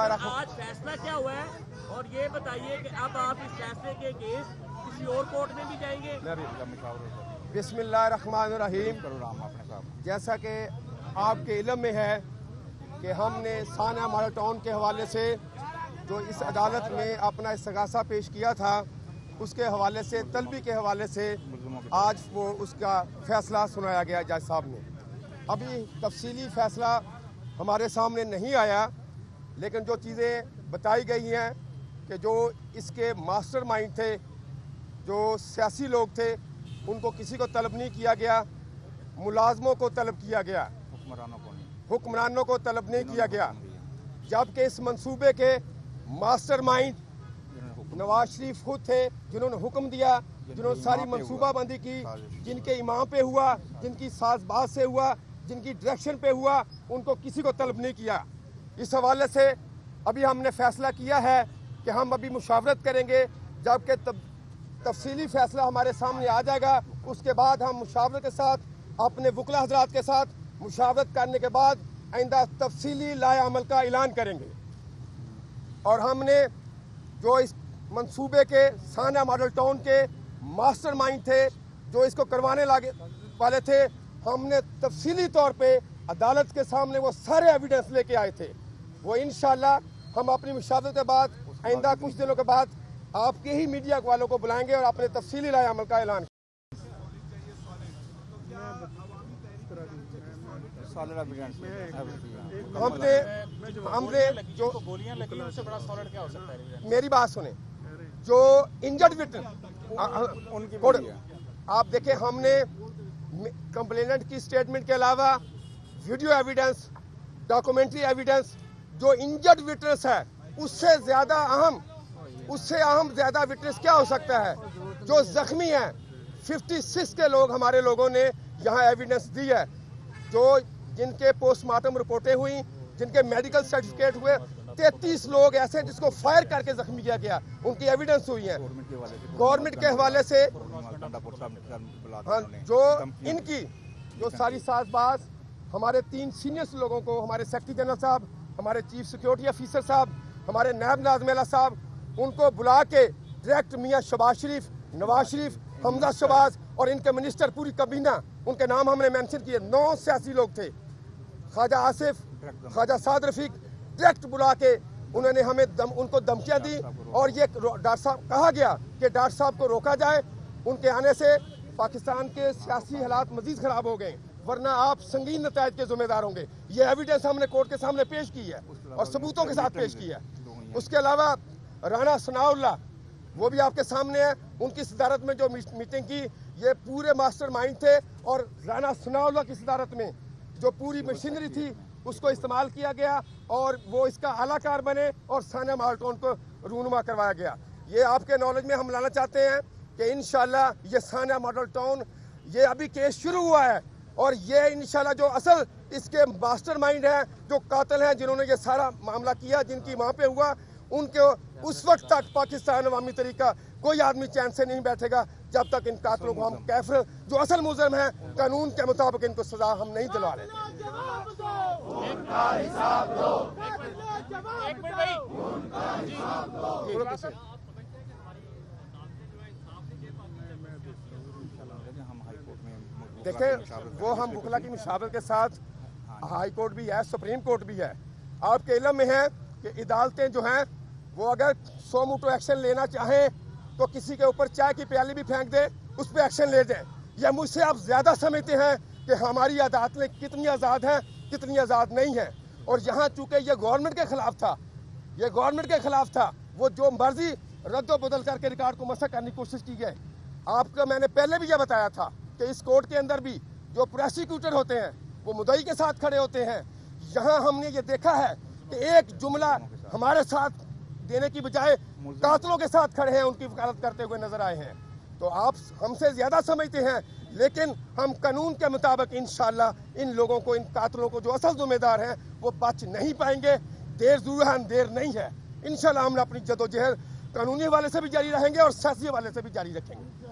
आज फैसला क्या हुआ है और ये बताइए कि अब आप इस फैसले के केस किसी और कोर्ट में भी जाएंगे? बिस्मिल्लाहिर्रहमानिर्रहीम। जैसा कि आपके इल्म में है कि हमने सानिया मॉडल टाउन के हवाले से जो इस अदालत में अपना इस्तगासा पेश किया था, उसके हवाले से तलबी के हवाले से आज वो उसका फैसला सुनाया गया जज साहब ने। अभी तफसीली फैसला हमारे सामने नहीं आया, लेकिन जो चीज़ें बताई गई हैं कि जो इसके मास्टरमाइंड थे, जो सियासी लोग थे, उनको किसी को तलब नहीं किया गया, मुलाजमों को तलब किया गया, हुक्मरानों को तलब नहीं किया गया, जबकि इस मंसूबे के मास्टरमाइंड नवाज शरीफ खुद थे, जिन्होंने हुक्म दिया, जिन्होंने सारी मंसूबाबंदी की, जिनके इमाम पे हुआ, जिनकी साजबाज से हुआ, जिनकी डायरेक्शन पे हुआ, उनको किसी को तलब नहीं किया। इस हवाले से अभी हमने फैसला किया है कि हम अभी मुशावरत करेंगे, जबकि तफसीली फैसला हमारे सामने आ जाएगा। उसके बाद हम मुशावरत के साथ अपने वकला हजरात के साथ मुशावरत करने के बाद आइंदा तफसीली लाए अमल का ऐलान करेंगे। और हमने जो इस मंसूबे के सानिया मॉडल टाउन के मास्टरमाइंड थे, जो इसको करवाने वाले थे, हमने तफसीली तौर पे अदालत के सामने वो सारे एविडेंस लेके आए थे। वो इंशाल्लाह हम अपनी मुशावरत के बाद आइंदा कुछ दिनों के बाद आपके ही मीडिया वालों को बुलाएंगे और अपने तफसीली लाए अमल का ऐलान। हमने जो गोलियां लगी उससे बड़ा सॉलिड क्या हो सकता है? मेरी बात सुने, जो इंजर्ड विक्टिम उनकी आप देखें, हमने कंप्लेनेंट की स्टेटमेंट के अलावा वीडियो एविडेंस, डॉक्यूमेंट्री एविडेंस, जो इंजर्ड विटनेस है उससे अहम ज्यादा विटनेस क्या हो सकता है? जो जख्मी हैं 56 के लोग हमारे लोगों ने यहाँ एविडेंस दी है, जो जिनके पोस्टमार्टम रिपोर्टें हुई, जिनके मेडिकल सर्टिफिकेट हुए, 33 लोग ऐसे जिसको फायर करके जख्मी किया गया, उनकी एविडेंस हुई है गवर्नमेंट के हवाले से। हाँ, जो इनकी जो सारी साजबाज हमारे 3 सीनियर लोगों को, हमारे सेक्रेटरी जनरल साहब, हमारे चीफ सिक्योरिटी ऑफिसर साहब, हमारे नायब नाज़िम साहब, उनको बुला के डायरेक्ट मियाँ शहबाज शरीफ, नवाज शरीफ, हमजा शहबाज और इनके मिनिस्टर, पूरी कबीना, उनके नाम हमने मेंशन किए। 9 सियासी लोग थे, ख्वाजा आसिफ, ख्वाजा साद रफीक, डायरेक्ट बुला के उन्होंने हमें उनको धमकियाँ दी। और ये डॉक्टर साहब कहा गया कि डॉक्टर साहब को रोका जाए, उनके आने से पाकिस्तान के सियासी हालात मजीद खराब हो गए, वरना आप संगीन नतायज के जिम्मेदार होंगे। ये एविडेंस हमने कोर्ट के सामने पेश की है और सबूतों के साथ पेश की है। उसके अलावा राना सनाउल्लाह, वो भी आपके सामने है, उनकी सदारत में जो मीटिंग की, ये पूरे मास्टरमाइंड थे। और राना सनाउल्लाह की सदारत में जो पूरी मशीनरी थी उसको इस्तेमाल किया गया और वो इसका आलाकार बने और सानिया मॉडल टाउन को रूनुमा करवाया गया। ये आपके नॉलेज में हम लाना चाहते हैं कि इंशाल्लाह ये सानिया मॉडल टाउन, ये अभी केस शुरू हुआ है और ये इंशाल्लाह जो असल इसके मास्टरमाइंड हैं, जो कातिल हैं, जिन्होंने ये सारा मामला किया, जिनकी वहाँ पे हुआ, उनके उस वक्त तक पाकिस्तान अवामी तरीका कोई आदमी चैन से नहीं बैठेगा जब तक इन कातिलों को हम कैफर, जो असल मुजरिम हैं, कानून के मुताबिक इनको सजा हम नहीं दिलवा रहे। देखें, वो हम वकला की मुशावरत के साथ हाई कोर्ट भी है, सुप्रीम कोर्ट भी है। आपके इल्म में है कि अदालतें जो हैं वो अगर 100 मोटो एक्शन लेना चाहें तो किसी के ऊपर चाय की प्याली भी फेंक दे, उस पर एक्शन ले दें। या मुझसे आप ज्यादा समझते हैं कि हमारी अदालतें कितनी आज़ाद हैं, कितनी आज़ाद नहीं हैं। और यहाँ चूंकि ये गवर्नमेंट के खिलाफ था, ये गवर्नमेंट के खिलाफ था, वो जो मर्जी रद्द बदल करके रिकॉर्ड को मसक करने की कोशिश की गई। आपको मैंने पहले भी यह बताया था कि इस कोर्ट के अंदर भी जो प्रोसिक्यूटर होते हैं वो मुद्दई के साथ खड़े होते हैं। यहाँ हमने ये देखा है कि एक जुमला हमारे साथ देने की बजाय कातलों के साथ खड़े हैं, उनकी वकालत करते हुए नजर आए हैं। तो आप हमसे ज्यादा समझते हैं, लेकिन हम कानून के मुताबिक इंशाल्लाह इन लोगों को, इन कातलों को जो असल जिम्मेदार हैं वो बच नहीं पाएंगे। देर जरूर है, अंधेर नहीं है। इंशाल्लाह हम अपनी जदोजहद कानूनी हवाले से भी जारी रहेंगे और सियासी हवाले से भी जारी रखेंगे।